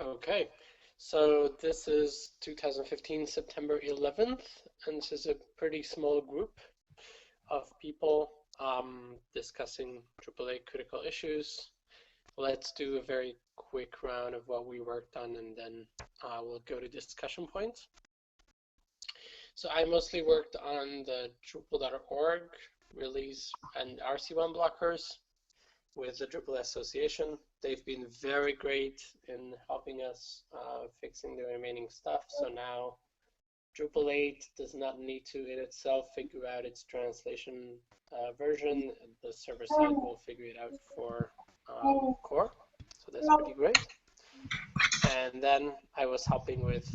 Okay, so this is 2015, September 11th, and this is a pretty small group of people discussing Drupal 8 critical issues. Let's do a very quick round of what we worked on, and then we'll go to discussion points. So I mostly worked on the Drupal.org release and RC1 blockers with the Drupal Association. They've been very great in helping us fixing the remaining stuff. So now Drupal 8 does not need to in itself figure out its translation version. The server side will figure it out for core. So that's pretty great. And then I was helping with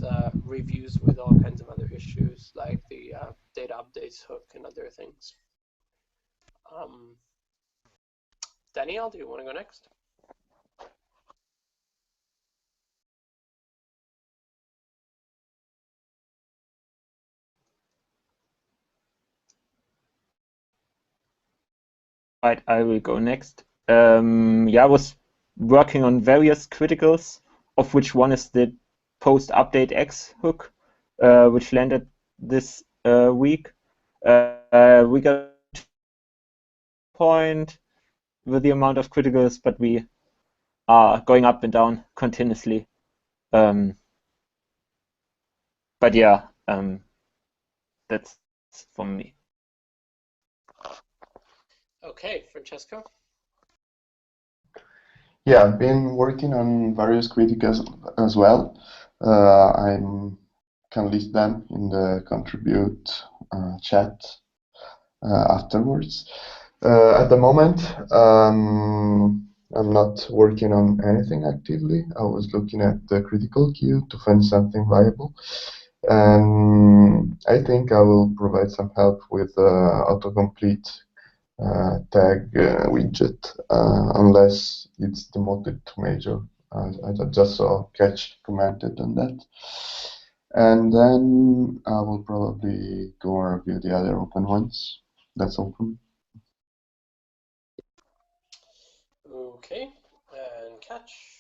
reviews with all kinds of other issues like the data updates hook and other things. Danielle, do you want to go next? Right, I will go next. Yeah, I was working on various criticals, of which one is the post update X hook, which landed this week. We got point with the amount of criticals, but we are going up and down continuously. But yeah, that's from me. Okay, Francesco. Yeah, I've been working on various criticals as well. I can list them in the contribute chat afterwards. At the moment, I'm not working on anything actively. I was looking at the critical queue to find something viable. And I think I will provide some help with autocomplete tag widget unless it's demoted to major. I just saw Catch commented on that. And then I will probably go and review the other open ones. That's all from me. Okay, and Catch.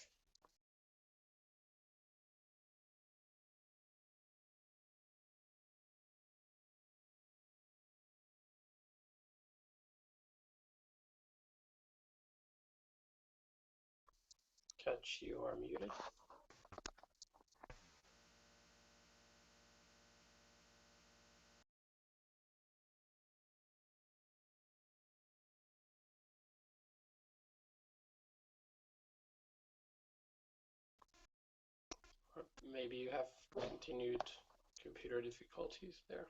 Catch, you are muted. Or maybe you have continued computer difficulties there.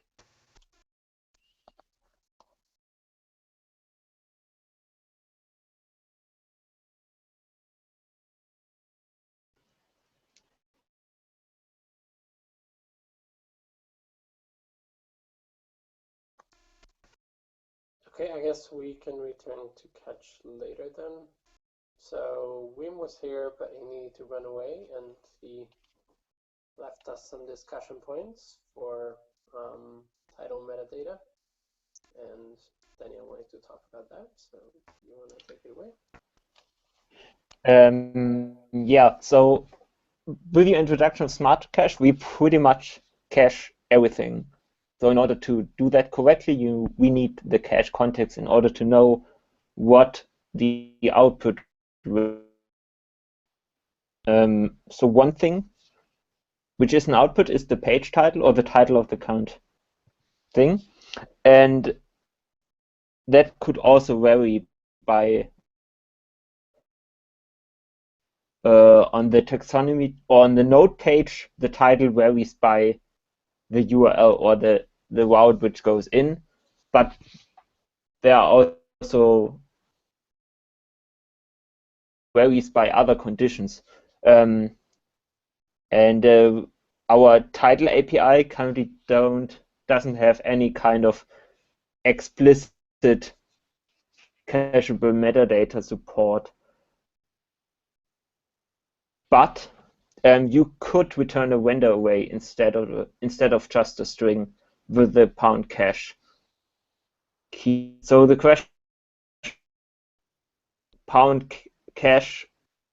Okay, I guess we can return to Catch later then. So Wim was here, but he needed to run away, and he left us some discussion points for title metadata. And Daniel wanted to talk about that, so you want to take it away? Yeah, so with the introduction of Smart Cache, we pretty much cache everything. So in order to do that correctly, we need the cache context in order to know what the output will. So one thing which is an output is the page title or the title of the count thing. And that could also vary by on the taxonomy or on the node page, the title varies by the URL or the route which goes in, but there are also varies by other conditions. And our title API currently doesn't have any kind of explicit cacheable metadata support. But you could return a vendor array instead of just a string with the pound cache key. So the question pound cache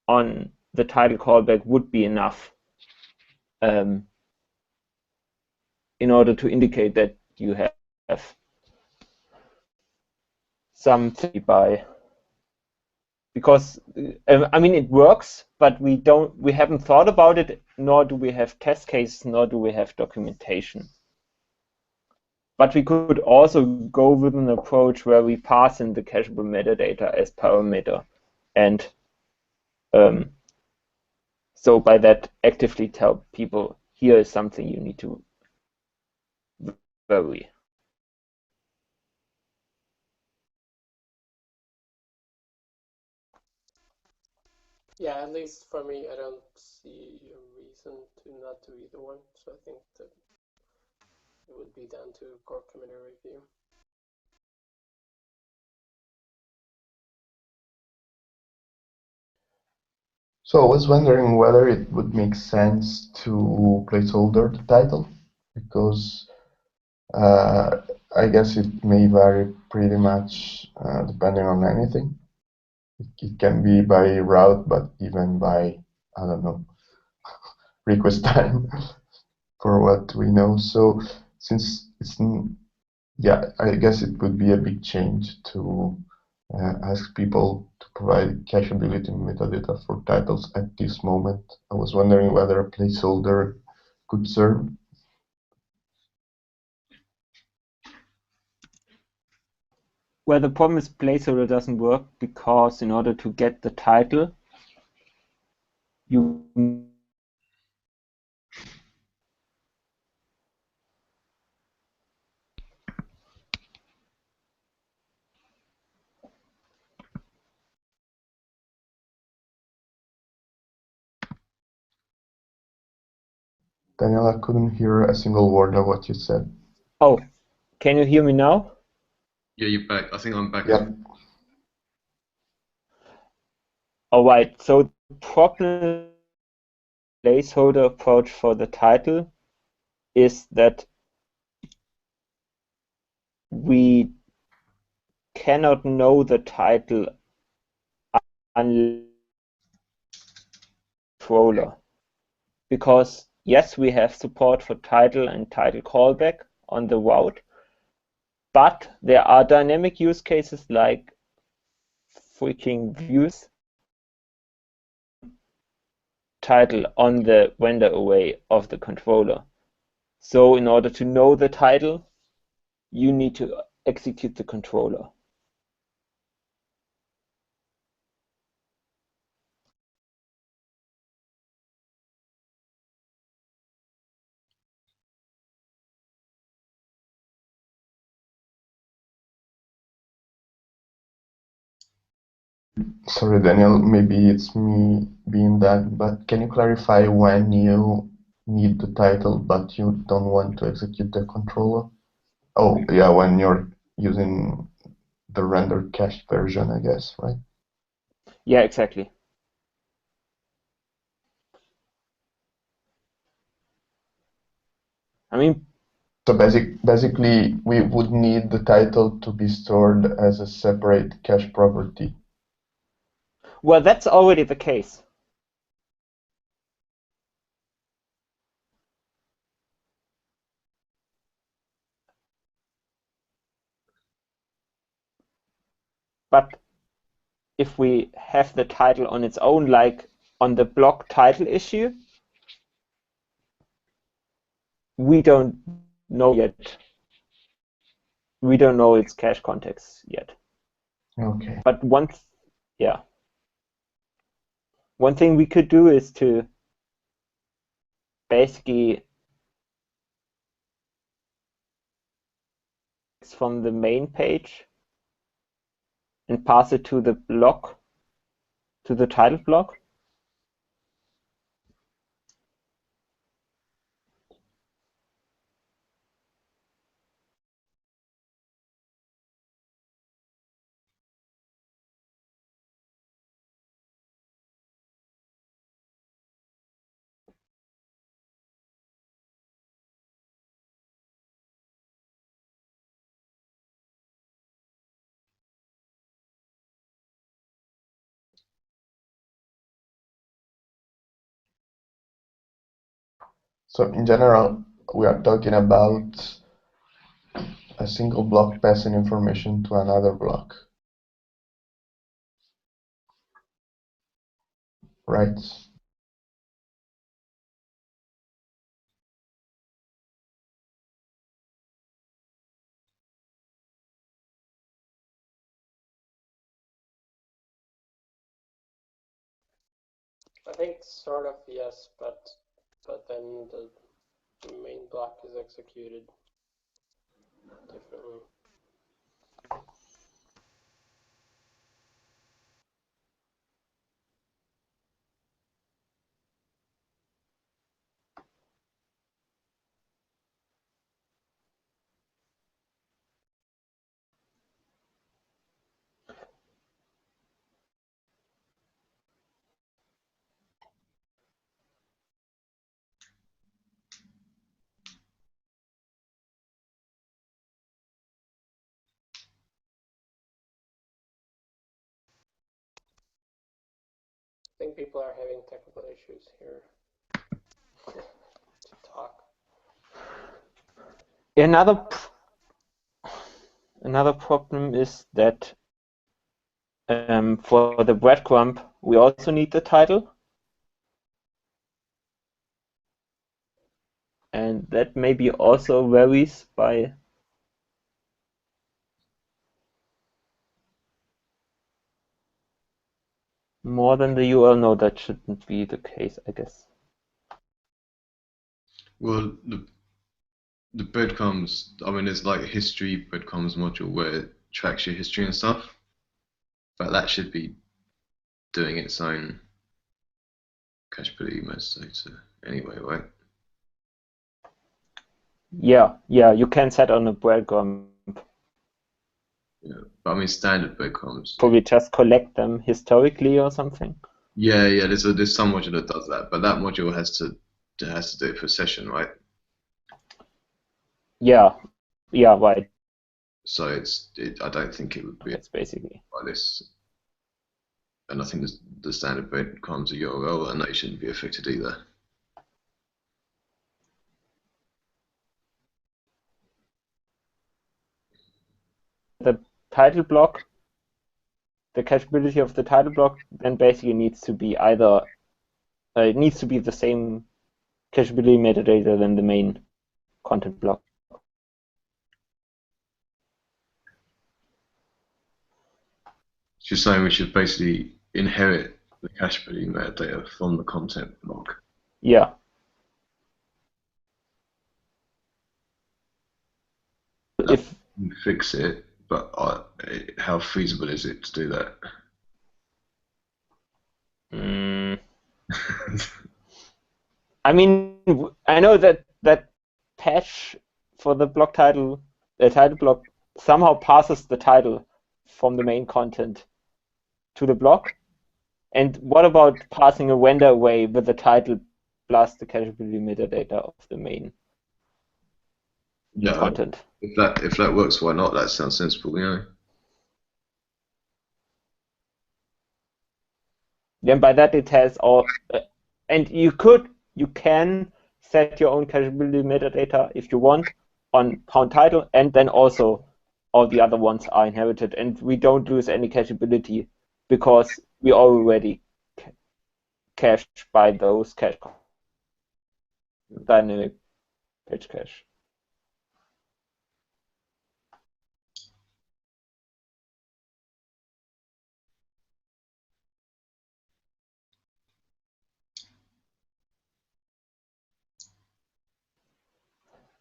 on the title callback would be enough in order to indicate that you have something by. Because I mean, it works, but we haven't thought about it, nor do we have test cases, nor do we have documentation. But we could also go with an approach where we pass in the cacheable metadata as parameter, and so by that actively tell people, here is something you need to vary. Yeah, at least for me, I don't see a reason to not do either one. So I think that it would be down to core committee review. So I was wondering whether it would make sense to placeholder the title, because I guess it may vary pretty much depending on anything. It can be by route, but even by, I don't know, request time for what we know. So since it's, yeah, I guess it would be a big change to ask people to provide cacheability metadata for titles at this moment. I was wondering whether a placeholder could serve. Well, the problem is placeholder doesn't work because in order to get the title, you Daniel, I couldn't hear a single word of what you said. Oh, can you hear me now? Yeah, you're back. I think I'm back. Yeah. All right. So the problem placeholder approach for the title is that we cannot know the title unless controller, because yes, we have support for title and title callback on the route, but there are dynamic use cases like freaking views title on the render array of the controller. So in order to know the title, you need to execute the controller. Sorry, Daniel, maybe it's me being that, but can you clarify when you need the title but you don't want to execute the controller? Oh, yeah, when you're using the rendered cached version, I guess, right? Yeah, exactly. I mean, So basically, we would need the title to be stored as a separate cache property. well, that's already the case. But if we have the title on its own, like on the block title issue, we don't know yet. We don't know its cache context yet. Okay. But one thing we could do is to basically from the main page and pass it to the block, to the title block. So in general, we are talking about a single block passing information to another block, right? I think sort of yes, but then the main block is executed differently. I think people are having technical issues here to talk. Another problem is that for the breadcrumb, we also need the title. And that maybe also varies by more than the URL. No, that shouldn't be the case, I guess. Well, the breadcrumbs, I mean, there's like a history breadcrumbs module where it tracks your history and stuff, but that should be doing its own cacheability metadata anyway, right? Yeah, you can set on a breadcrumb. Yeah, but I mean, standard breadcrumbs. Probably just collect them historically or something. Yeah, there's some module that does that, but that module has to do it for session, right? Yeah, right. So I don't think it would be That's basically like this. And I think the standard breadcrumbs are URL, and they shouldn't be affected either. the title block. The cacheability of the title block then basically needs to be either it needs to be the same cacheability metadata than the main content block. You're saying we should basically inherit the cacheability metadata from the content block. Yeah. If you fix it, but how feasible is it to do that? I mean, I know that patch for the block title, the title block somehow passes the title from the main content to the block. And what about passing a render away with the title plus the cacheability metadata of the main content? If that works, why not? That sounds sensible, you know. Then by that it has all, and you can set your own cacheability metadata if you want on pound title, and then also all the other ones are inherited, and we don't lose any cacheability because we already cached by those cache dynamic page cache.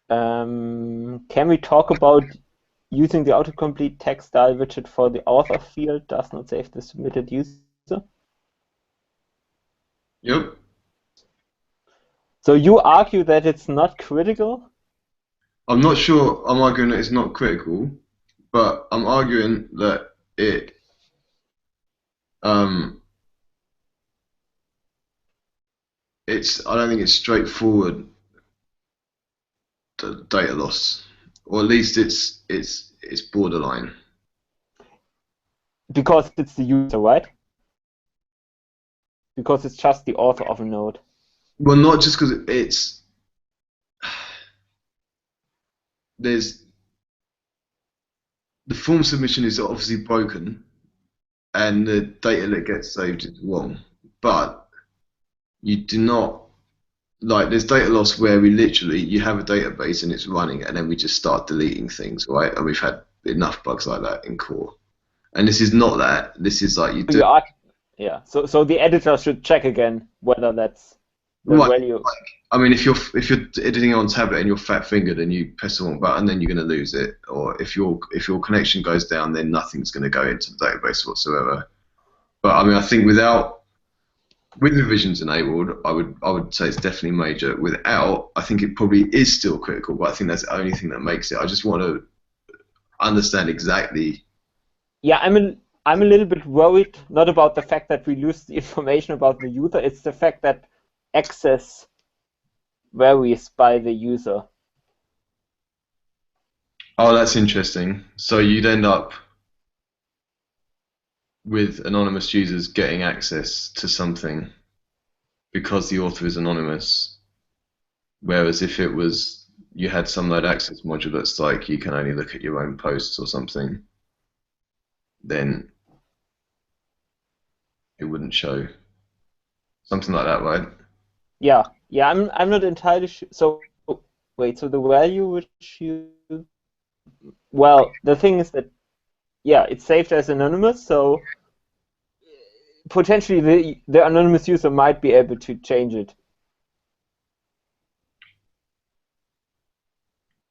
Can we talk about using the autocomplete text style widget for the author field does not save the submitted user? Yep. So you argue that it's not critical? I'm not sure I'm arguing that it's not critical, but I'm arguing that I don't think it's straightforward, the data loss, or at least it's borderline. Because it's the user, right? Because it's just the author of a node. Well, not just because there's the form submission is obviously broken, and the data that gets saved is wrong. But you do not like there's data loss where we literally you have a database and it's running, and then we just start deleting things, right? And we've had enough bugs like that in core. And this is not that. This is like you do. Yeah. So the editor should check again whether that's the Right. value. I mean, if you're editing on tablet and you're fat fingered and you press the wrong button, then you're going to lose it. Or if your connection goes down, then nothing's going to go into the database whatsoever. But I mean, I think with revisions enabled, I would say it's definitely major. Without, I think it probably is still critical, but I think that's the only thing that makes it. I just want to understand exactly. Yeah, I'm a little bit worried, not about the fact that we lose the information about the user, it's the fact that access varies by the user. Oh, that's interesting. So you'd end up with anonymous users getting access to something because the author is anonymous, whereas if it was you had some load access module that's like you can only look at your own posts or something, then it wouldn't show. Something like that, right? Yeah, I'm not entirely sure. So wait, so the value which you, well, the thing is that, yeah, it's saved as anonymous, so potentially the anonymous user might be able to change it.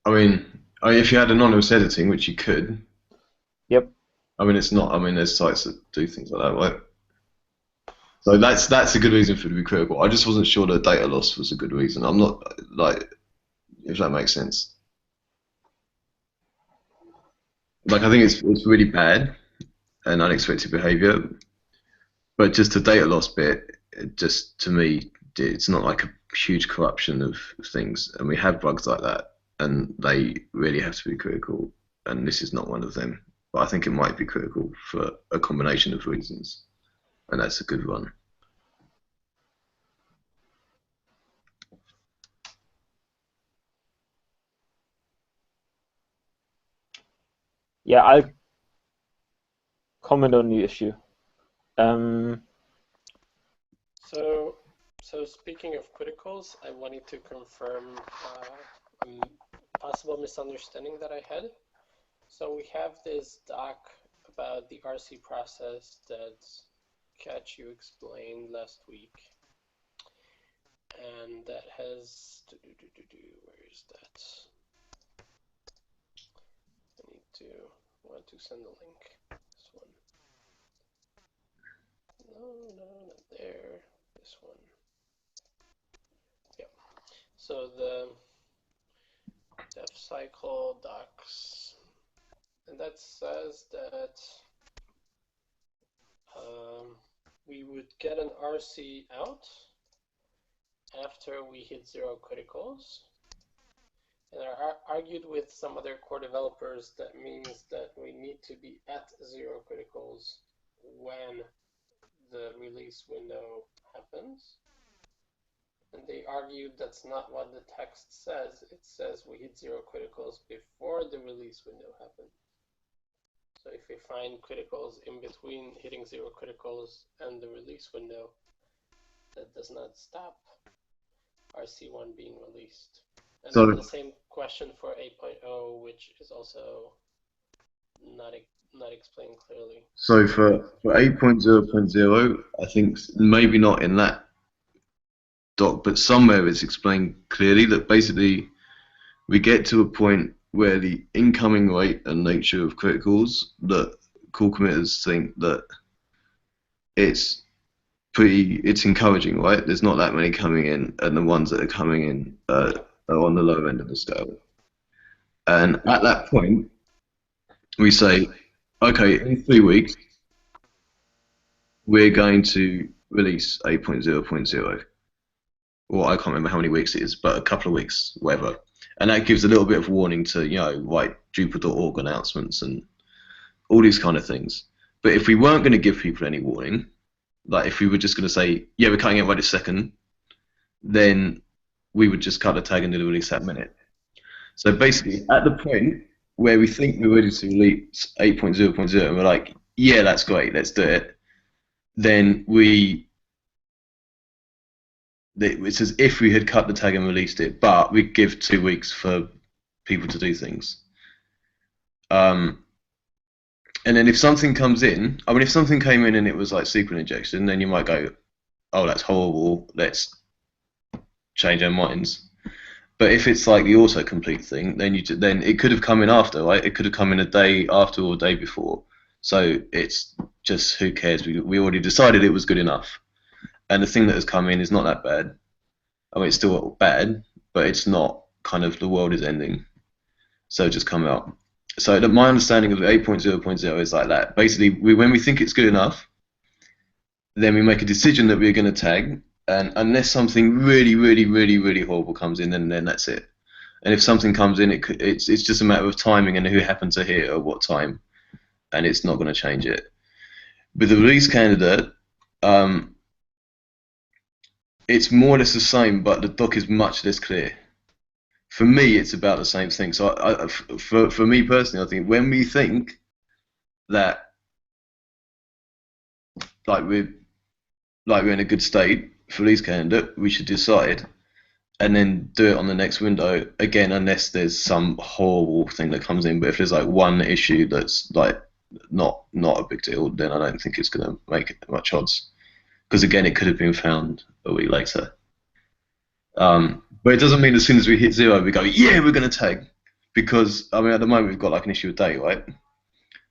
I mean, if you had anonymous editing, which you could. Yep. I mean, it's not. I mean, there's sites that do things like that, right? So that's a good reason for it to be critical. I just wasn't sure that data loss was a good reason. I'm not like, if that makes sense. Like, I think it's really bad and unexpected behavior, but just the data loss bit, it just to me, it's not like a huge corruption of things, and we have bugs like that, and they really have to be critical, and this is not one of them. But I think it might be critical for a combination of reasons, and that's a good one. Yeah, I'll comment on the issue. So speaking of criticals, I wanted to confirm a possible misunderstanding that I had. So we have this doc about the RC process that Kat, you explained last week, and that has where is that? I want to send a link. This one. No, not there. This one. Yeah. So the dev cycle docs, and that says that we would get an RC out after we hit 0 criticals. And I argued with some other core developers that means that we need to be at 0 criticals when the release window happens. And they argued that's not what the text says. It says we hit 0 criticals before the release window happens. So if we find criticals in between hitting 0 criticals and the release window, that does not stop RC1 being released. And so, the same question for 8.0, which is also not explained clearly. So for 8.0.0, I think maybe not in that doc, but somewhere it's explained clearly that basically we get to a point where the incoming rate and nature of criticals that core committers think that it's encouraging, right? There's not that many coming in, and the ones that are coming in are on the low end of the scale. And at that point, we say, okay, in 3 weeks, we're going to release 8.0.0. Or I can't remember how many weeks it is, but a couple of weeks, whatever. And that gives a little bit of warning to, write Drupal.org announcements and all these kind of things. But if we weren't going to give people any warning, like if we were just going to say, yeah, we're cutting it right this second, then we would just cut the tag and do the release that minute. So basically, at the point where we think we're ready to release 8.0.0, and we're like, yeah, that's great, let's do it, then it's as if we had cut the tag and released it, but we give 2 weeks for people to do things. And then if something comes in, I mean, if something came in and it was like SQL injection, then you might go, oh, that's horrible, let's change our minds. But if it's like the autocomplete thing, then it could have come in after, right? It could have come in a day after or a day before. So it's just, who cares? We already decided it was good enough. And the thing that has come in is not that bad. I mean, it's still bad, but it's not kind of the world is ending. So it just come out. So my understanding of 8.0.0 is like that. Basically, when we think it's good enough, then we make a decision that we're going to tag, and unless something really, really, really, really horrible comes in, then that's it. And if something comes in, it's just a matter of timing and who happens to hit at what time, and it's not going to change it. With the release candidate, it's more or less the same, but the doc is much less clear. For me, it's about the same thing. So for me personally, I think when we think that like we're in a good state for release candidate, we should decide and then do it on the next window again, unless there's some horrible thing that comes in. But if there's like one issue that's like not a big deal, then I don't think it's going to make it much odds, because again, it could have been found a week later. But it doesn't mean as soon as we hit 0, we go, yeah, we're going to tag, because I mean, at the moment we've got like an issue a day, right?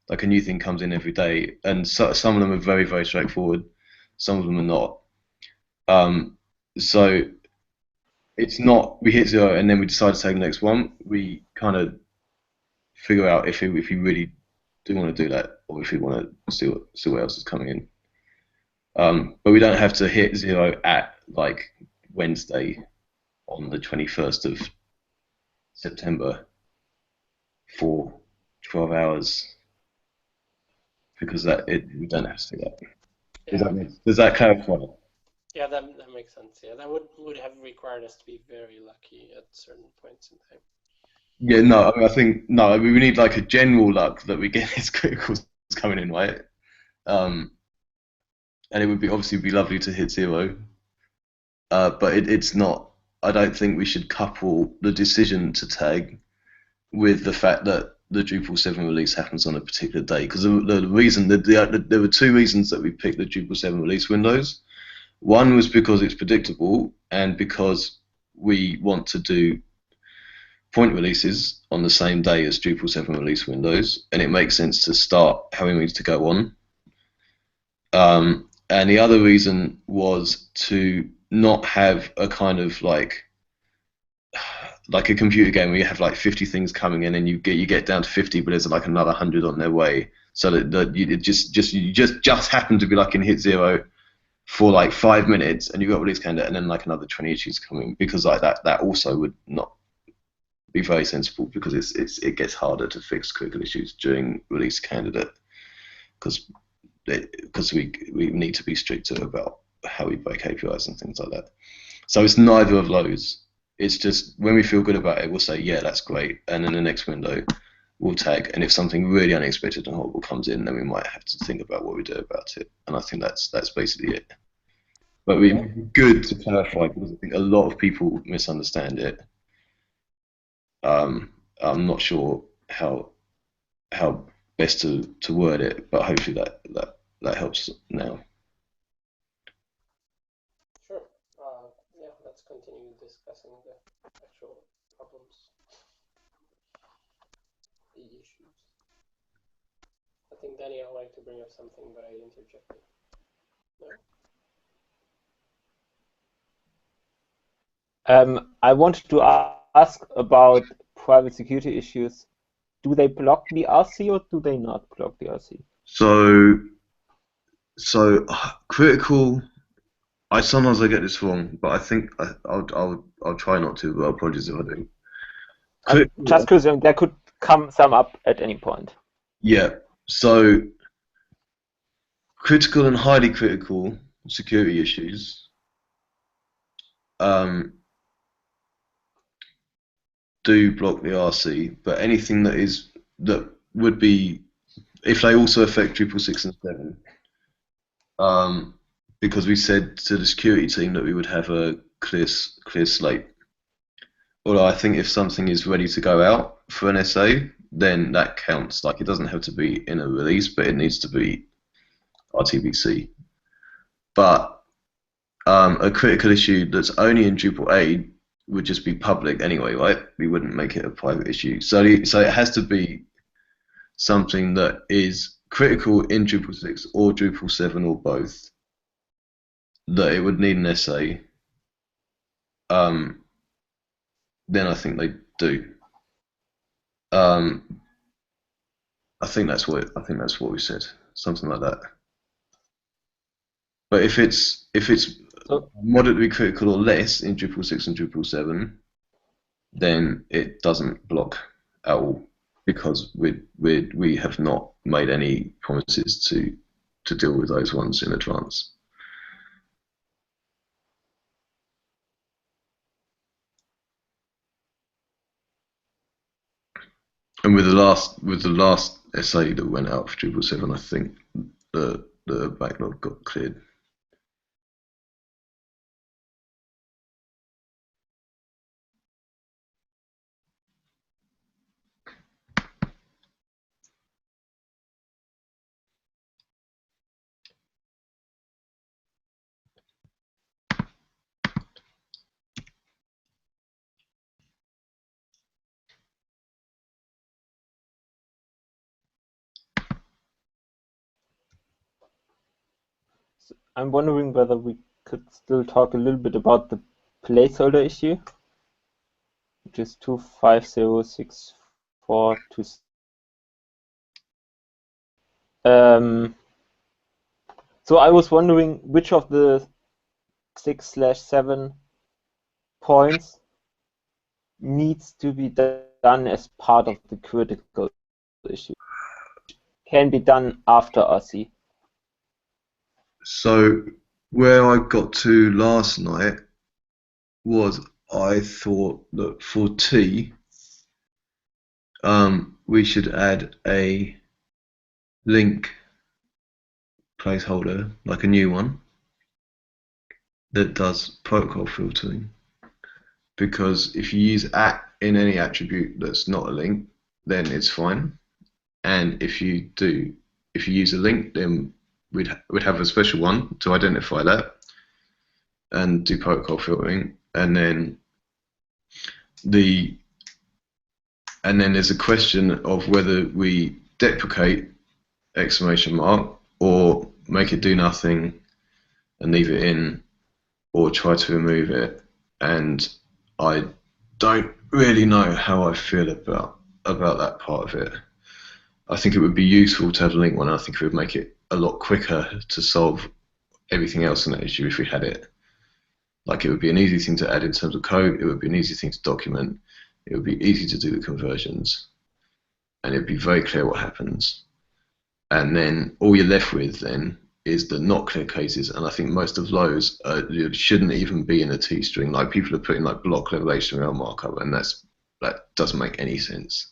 Like a new thing comes in every day, and some of them are very, very straightforward, some of them are not. So it's not we hit 0 and then we decide to take the next one. We kind of figure out if we really do want to do that, or if we want to see what else is coming in. But we don't have to hit 0 at like Wednesday on the 21st of September for 12 hours, because we don't have to do that. Yeah. Does that clarify? Yeah, that makes sense. Yeah, that would have required us to be very lucky at certain points in time. Yeah, no, I mean, we need like a general luck that we get these criticals coming in, right? And it would obviously be lovely to hit 0, but it's not. I don't think we should couple the decision to tag with the fact that the Drupal 7 release happens on a particular day, because the reason that there were 2 reasons that we picked the Drupal 7 release windows. One was because it's predictable, and because we want to do point releases on the same day as Drupal 7 release windows, and it makes sense to start having these to go on. And the other reason was to not have a kind of like a computer game where you have like 50 things coming in and you get down to 50, but there's like another 100 on their way, so that you just happen to be like in hit 0 for like 5 minutes, and you got release candidate, and then like another 20 issues coming, because like that also would not be very sensible, because it gets harder to fix critical issues during release candidate, because we need to be stricter about how we break APIs and things like that. So it's neither of those. It's just when we feel good about it, we'll say, yeah, that's great, and in the next window we'll tag, and if something really unexpected and horrible comes in, then we might have to think about what we do about it. And I think that's basically it. But it'd be good to clarify, because I think a lot of people misunderstand it. I'm not sure how best to word it, but hopefully that helps now. Sure. Yeah, let's continue discussing the actual problems, the issues. I think Daniel wanted to bring up something, but I interjected. No? I wanted to ask about private security issues. Do they block the RC or do they not block the RC? So critical. Sometimes I get this wrong, but I think I'll try not to. But apologies if I do. Just because there could come some up at any point. Yeah. So critical and highly critical security issues. do block the RC, but anything that would be, if they also affect Drupal 6 and 7, because we said to the security team that we would have a clear slate. Although I think if something is ready to go out for an SA, then that counts. Like, it doesn't have to be in a release, but it needs to be RTBC. But a critical issue that's only in Drupal 8 would just be public anyway, right? We wouldn't make it a private issue. So it has to be something that is critical in Drupal 6 or Drupal 7 or both, that it would need an SA. Then I think they do. I think that's what we said, something like that. But if it's moderately critical or less in Drupal 6 and Drupal 7, then it doesn't block at all, because we have not made any promises to deal with those ones in advance. And with the last SA that went out for Drupal 7, I think the backlog got cleared. I'm wondering whether we could still talk a little bit about the placeholder issue, which is 2506426. So I was wondering which of the 6/7 points needs to be done as part of the critical issue. Can be done after RC. So where I got to last night was, I thought that for T, we should add a link placeholder, like a new one, that does protocol filtering. Because if you use @ in any attribute that's not a link, then it's fine. And if you use a link, then we'd have a special one to identify that and do protocol filtering. And then there's a question of whether we deprecate ! or make it do nothing and leave it in, or try to remove it. And I don't really know how I feel about that part of it. I think it would be useful to have a link one. I think it would make it a lot quicker to solve everything else in that issue if we had it. Like, it would be an easy thing to add in terms of code, it would be an easy thing to document, it would be easy to do the conversions, and it would be very clear what happens. And then all you're left with then is the not clear cases, and I think most of those shouldn't even be in a T string. Like, people are putting like block level HTML markup, and that doesn't make any sense.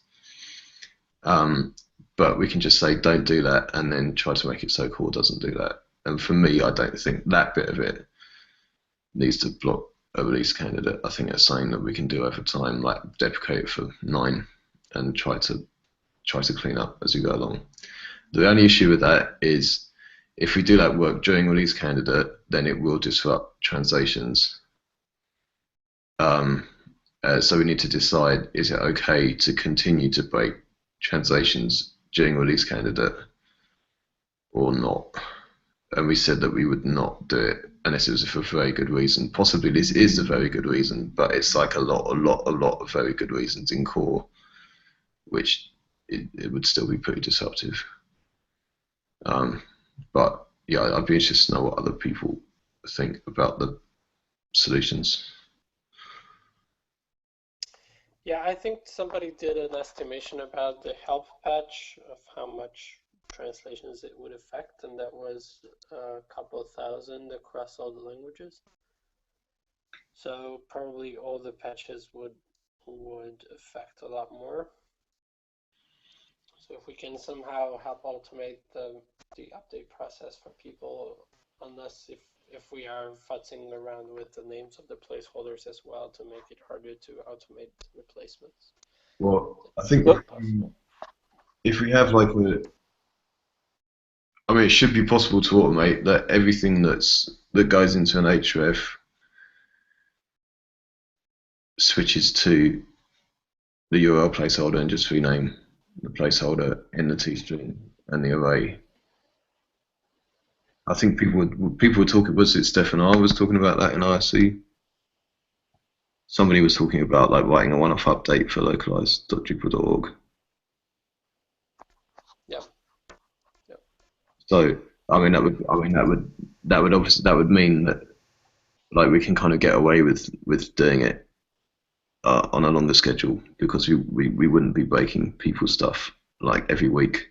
But we can just say don't do that, and then try to make it so core doesn't do that. And for me, I don't think that bit of it needs to block a release candidate. I think that's something that we can do over time, like deprecate it for 9 and try to clean up as we go along. The only issue with that is if we do that work during release candidate, then it will disrupt translations. So we need to decide, is it okay to continue to break translations during release candidate or not? And we said that we would not do it unless it was for a very good reason. Possibly this is a very good reason, but it's like a lot of very good reasons in core, which it would still be pretty disruptive. But yeah, I'd be interested to know what other people think about the solutions. Yeah, I think somebody did an estimation about the help patch of how much translations it would affect, and that was a couple of thousand across all the languages. So probably all the patches would would affect a lot more. So if we can somehow help automate the update process for people, unless if we are futzing around with the names of the placeholders as well to make it harder to automate replacements. Well, I think So- if we have like I mean, it should be possible to automate that everything that goes into an href switches to the URL placeholder and just rename the placeholder in the T-string and the array. I think people were talking. Was it Stefan R was talking about that in IRC? Somebody was talking about like writing a one-off update for localized.drupal.org. Yeah. So that would mean that like we can kind of get away with doing it on a longer schedule because we wouldn't be breaking people's stuff like every week.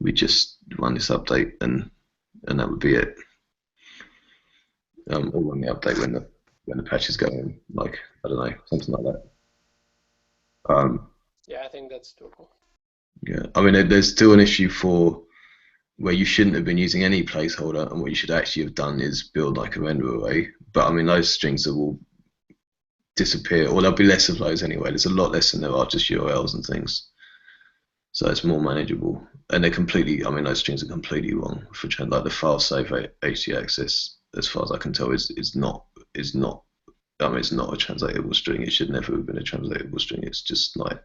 We just run this update and that would be it. Or run the update when the patches go in, like I don't know, something like that. Yeah, I think that's doable. Yeah, I mean there's still an issue for where you shouldn't have been using any placeholder, and what you should actually have done is build like a render array. But I mean those strings that will disappear, or there'll be less of those anyway. There's a lot less than there are just URLs and things, so it's more manageable. And they're completely, I mean those strings are completely wrong for like the file save htaccess. As far as I can tell, is not. I mean, it's not a translatable string. It should never have been a translatable string. It's just like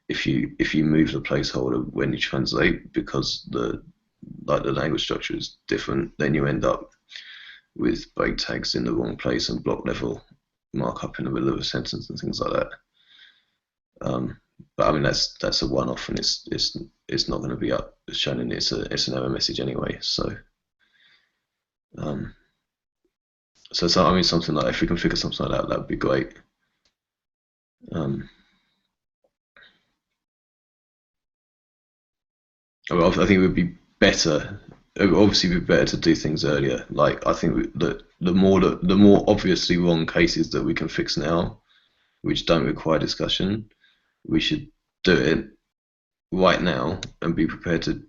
if you move the placeholder when you translate because the language structure is different, then you end up with break tags in the wrong place and block level markup in the middle of a sentence and things like that. But I mean that's a one-off and it's not going to be up shown in it's an error message anyway. So. So I mean, something like if we can figure something like that would be great. I think it would be better. It would obviously be better to do things earlier. Like I think that the more obviously wrong cases that we can fix now, which don't require discussion, we should do it right now and be prepared to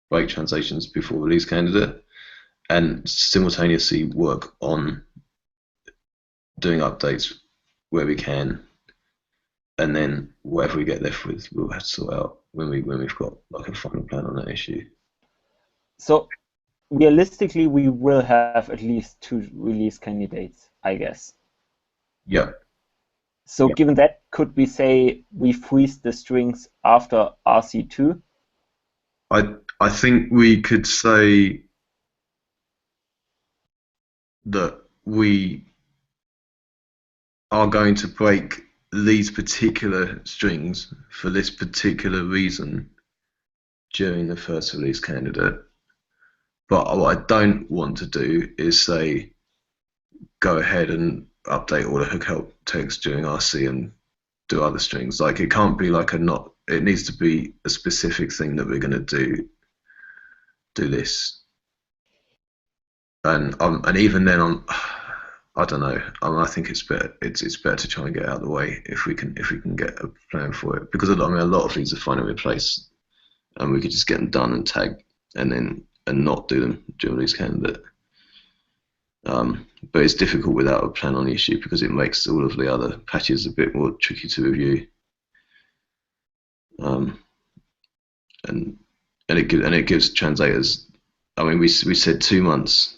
break translations before release candidate, and simultaneously work on doing updates where we can, and then whatever we get left with, we'll have to sort out when we've got like a final plan on that issue. So realistically, we will have at least 2 release candidates, I guess. Yeah. So given that, could we say we freeze the strings after RC2? I think we could say that we are going to break these particular strings for this particular reason during the first release candidate. But what I don't want to do is say go ahead and update all the hook help text during RC and do other strings. Like it can't be like it needs to be a specific thing that we're going to do this. And even then I don't know. I think it's better. It's better to try and get it out of the way if we can get a plan for it, because a lot of things are fine to replace, and we could just get them done and tag and not do them during release candidate. But it's difficult without a plan on the issue because it makes all of the other patches a bit more tricky to review. And it gives translators. I mean, we said 2 months.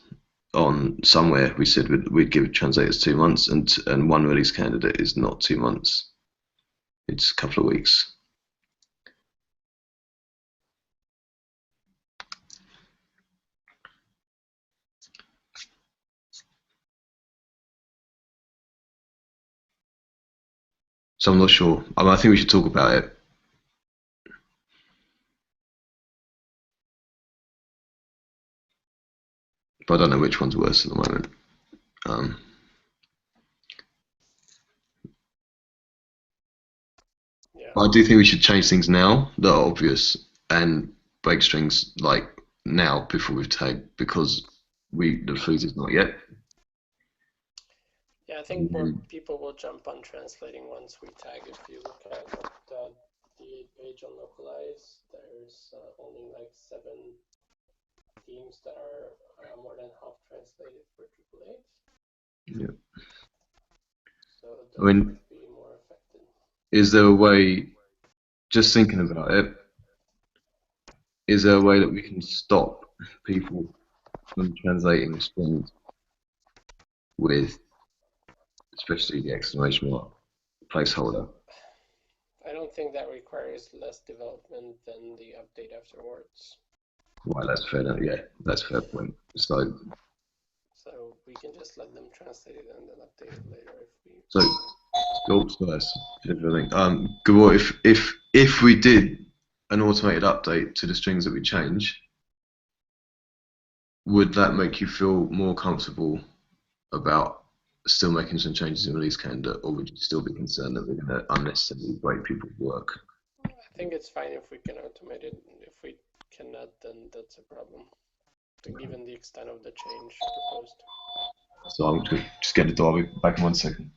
On somewhere we said we'd give translators 2 months, and one release candidate is not 2 months. It's a couple of weeks. So I'm not sure. I mean, I think we should talk about it. But I don't know which one's worse at the moment. Yeah. But I do think we should change things now that are obvious and break strings like now before we've tagged, because the freeze is not yet. Yeah, I think more people will jump on translating once we tag. If you look at the page on localize, there's only like 7 themes that are more than half translated for Drupal 8. Yeah. So those would be more affected. Is there a way, just thinking about it, is there a way that we can stop people from translating strings with, especially the exclamation mark placeholder? I don't think that requires less development than the update afterwards. Right, that's fair. Yeah, that's a fair point. So we can just let them translate it and then update it later if we. So, Gulp's first. Gabor, if we did an automated update to the strings that we change, would that make you feel more comfortable about still making some changes in release calendar, or would you still be concerned that we're going to unnecessarily break people's work? I think it's fine if we can automate it. If we cannot, then that's a problem, given the extent of the change proposed. So I'm going to just get the door. I'll be back in 1 second.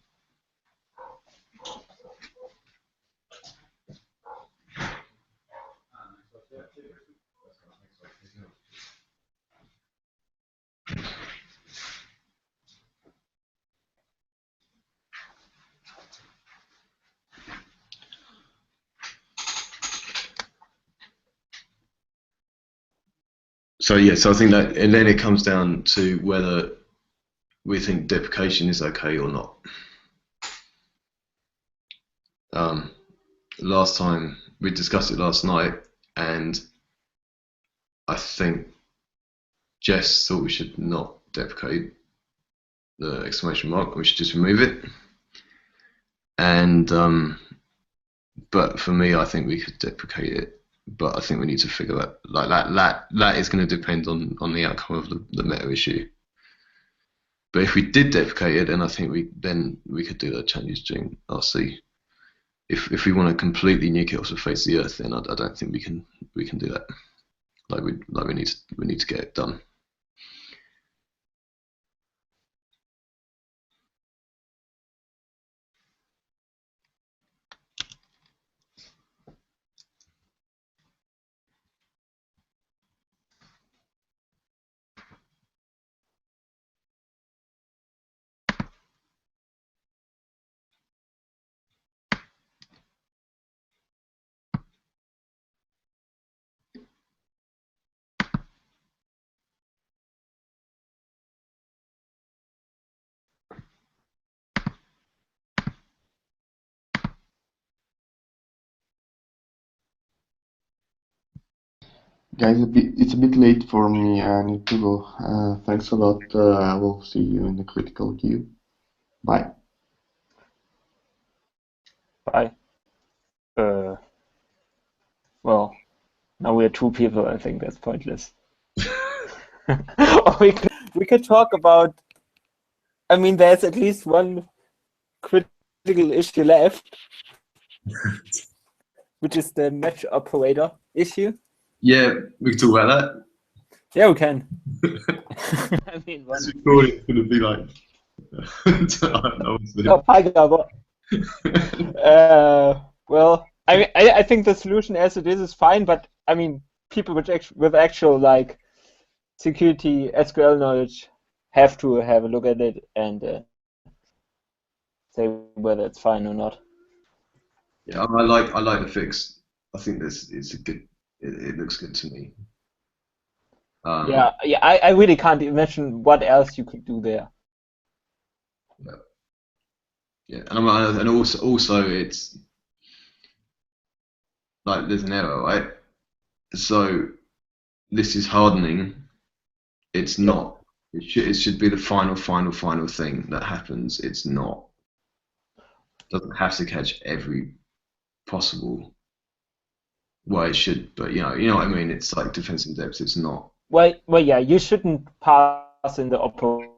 So yeah, so I think that, and then it comes down to whether we think deprecation is okay or not. Last time we discussed it last night, and I think Jess thought we should not deprecate the exclamation mark. We should just remove it. And but for me, I think we could deprecate it. But I think we need to figure out like that is going to depend on the outcome of the meta issue. But if we did deprecate it, then I think we could do that changes during RC. If we want to completely nuke it off the face of the earth, then I don't think we can do that. We need to get it done. Guys, it's a bit late for me. I need to go. Thanks a lot. I will see you in the critical queue. Bye. Bye. Well, now we're 2 people. I think that's pointless. Or we could talk about. I mean, there's at least one critical issue left, which is the match operator issue. Yeah, we can talk about that. Yeah, we can. I mean, this recording is going to be like. Oh, hi, Gabor. Well, I think the solution as it is fine, but I mean, people with actual like security SQL knowledge have to have a look at it and say whether it's fine or not. Yeah, I like the fix. I think this is a good. It looks good to me. Yeah, I really can't imagine what else you could do there. Yeah, and also it's like there's an error, right? So this is hardening. It's not. It should be the final thing that happens. It's not. It doesn't have to catch every possible. Well, it should, but you know what I mean. It's like defense in depth. It's not. Well, yeah, you shouldn't pass in the operator.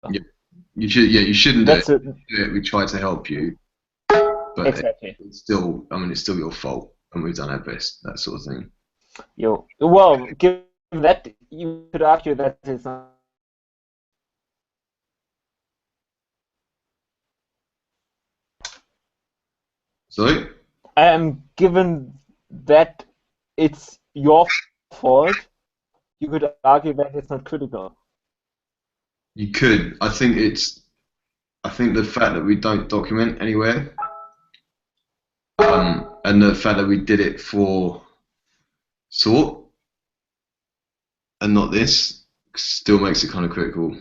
Yeah, you should. Yeah, you shouldn't do it. We try to help you, but exactly. It's still. I mean, it's still your fault, and we've done our best. That sort of thing. Well, given that, you could argue that it's not. Sorry? Given that it's your fault, you could argue that it's not critical. You could. I think the fact that we don't document anywhere, and the fact that we did it for sort and not this still makes it kind of critical.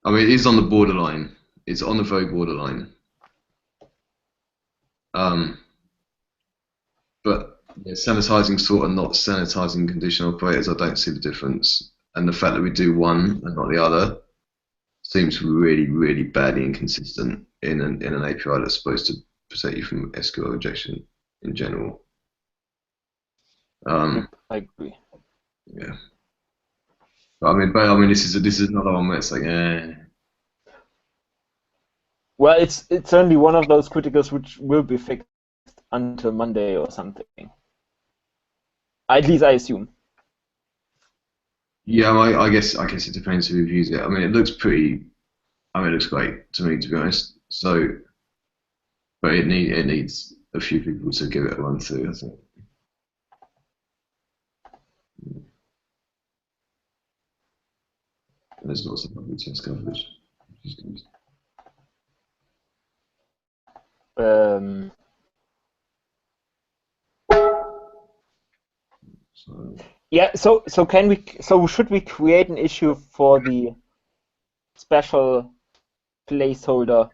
I mean, it is on the borderline. It's on the very borderline. But yeah, sanitizing sort and not sanitizing conditional operators, I don't see the difference. And the fact that we do one and not the other seems really, really badly inconsistent in an API that's supposed to protect you from SQL rejection in general. I agree. Yeah. But I mean, this is another one where it's like, Well, it's certainly one of those criticals which will be fixed until Monday or something. At least I assume. Yeah, I guess it depends who reviews it. I mean, it looks pretty. I mean, it looks great to me, to be honest. So, but it needs a few people to give it a run through, I think. And there's lots of lovely test coverage, which is good. So, Yeah. So should we create an issue for the special placeholder?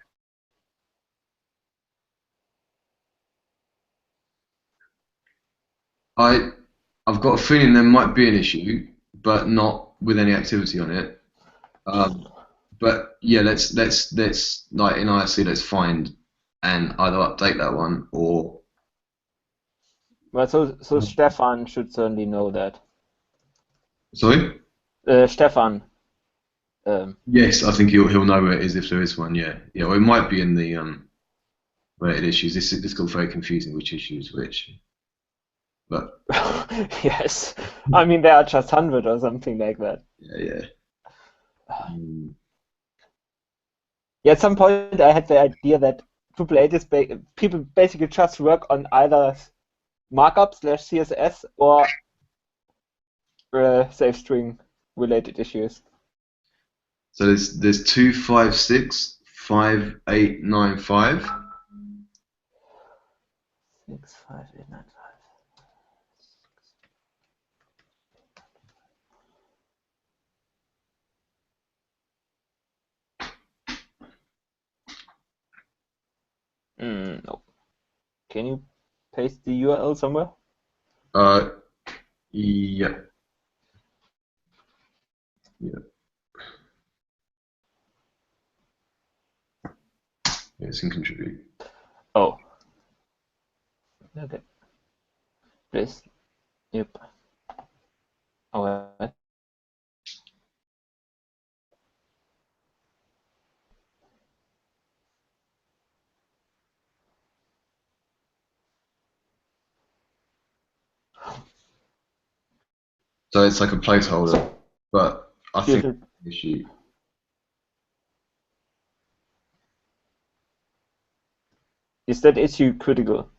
I've got a feeling there might be an issue, but not with any activity on it. But yeah, let's like in IRC, let's find and either update that one or. Well, so Stefan should certainly know that. Sorry? Stefan. Yes, I think he'll know where it is if there is one. Yeah, yeah. Well, it might be in the related issues. This got very confusing which issue is which. But yes, I mean there are just 100 or something like that. yeah. Yeah, at some point I had the idea that Drupal 8 is people basically just work on either markup / CSS or safe string related issues. So there's 256 5895. 65895. No. Can you paste the URL somewhere? Yeah. Yeah. It's in contribute. Oh. Okay. Please. Yep. Alright. So it's like a placeholder, but I think Should- the issue. Is that issue critical?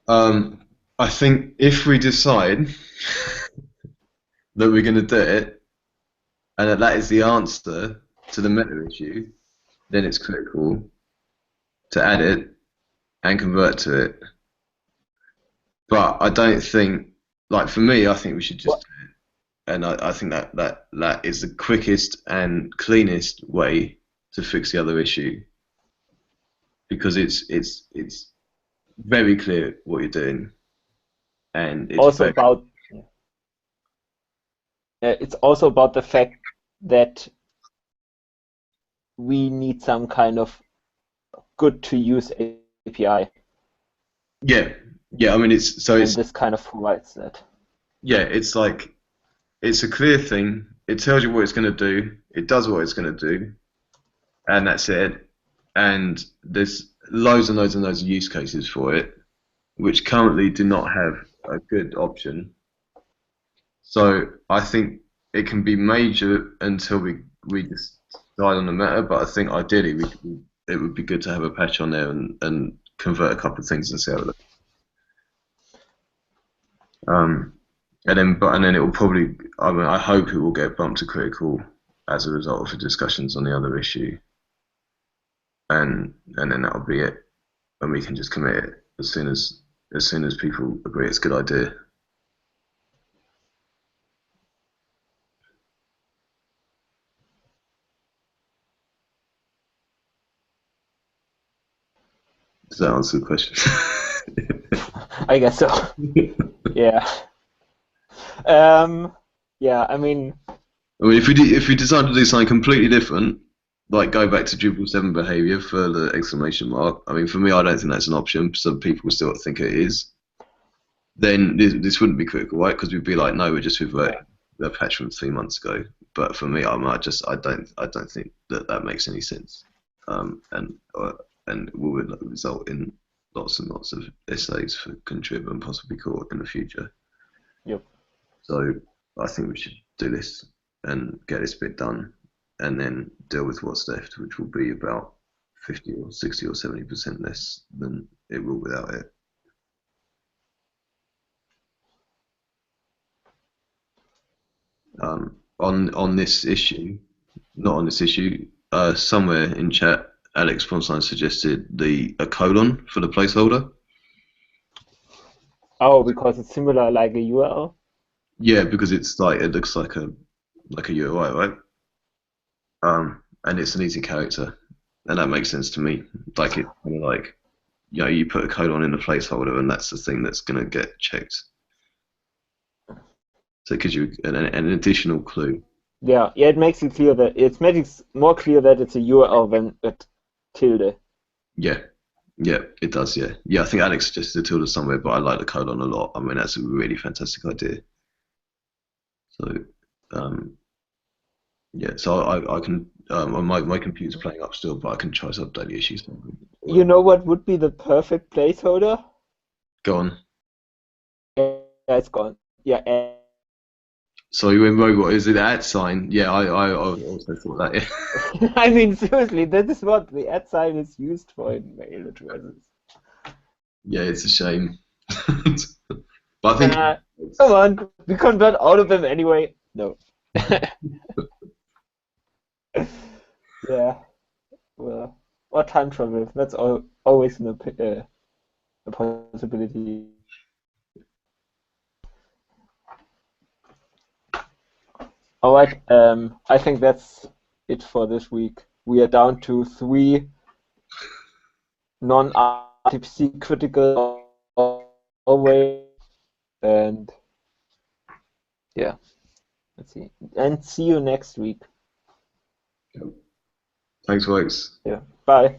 I think if we decide that we're going to do it, and that is the answer to the meta issue, then it's critical to add it and convert to it. But I don't think, like for me, I think we should just do it, and I think that is the quickest and cleanest way to fix the other issue, because it's very clear what you're doing, and it's Also very, about it's also about the fact that we need some kind of good to use API. yeah. I mean, And it's this kind of provides that. yeah. It's like it's a clear thing. It tells you what it's going to do. It does what it's going to do, and that's it. And there's loads and loads and loads of use cases for it, which currently do not have a good option. So I think it can be major until we decide on the meta, but I think ideally it would be good to have a patch on there and convert a couple of things and see how it looks. And then it will probably, I mean, I hope it will get bumped to critical as a result of the discussions on the other issue, and then that'll be it, and we can just commit it as soon as people agree it's a good idea. Does that answer the question? I guess so. Yeah. Yeah, I mean, if we decide to do something completely different, like go back to Drupal 7 behavior for the exclamation mark, I mean, for me, I don't think that's an option. Some people still think it is. Then this wouldn't be critical, right? Because we'd be like, no, we're just reverting the patch from 3 months ago. But for me, I don't think that makes any sense. And will result in lots and lots of essays for contrib and possibly court in the future. Yep. So I think we should do this and get this bit done, and then deal with what's left, which will be about 50 or 60 or 70% less than it will without it. On this issue, not on this issue, somewhere in chat, Alex Ponstein suggested a colon for the placeholder. oh, because it's similar like a URL? Yeah, because it's like it looks like a URI, right? And it's an easy character, and that makes sense to me. Like it, like you put a colon in the placeholder, and that's the thing that's gonna get checked. So it gives you an additional clue. Yeah, it makes it clear that it makes it more clear that it's a URL than a tilde. Yeah, it does. Yeah. I think Alex suggested a tilde somewhere, but I like the colon a lot. I mean, that's a really fantastic idea. So, yeah. So I can. My computer's playing up still, but I can try to update the issues. You know what would be the perfect placeholder? Go on. Yeah, it's gone. Yeah. So you in robot? Is it at sign? Yeah, I also thought that. Yeah. I mean, seriously, that is what the @ sign is used for in mail addresses. Yeah, it's a shame. But I think Come on, we convert all of them anyway. No. Yeah. Well, or time travel. That's always a possibility. All right. I think that's it for this week. We are down to 3 non-RTPC critical always, and yeah. Let's see. And see you next week. Thanks, folks. Yeah. Bye.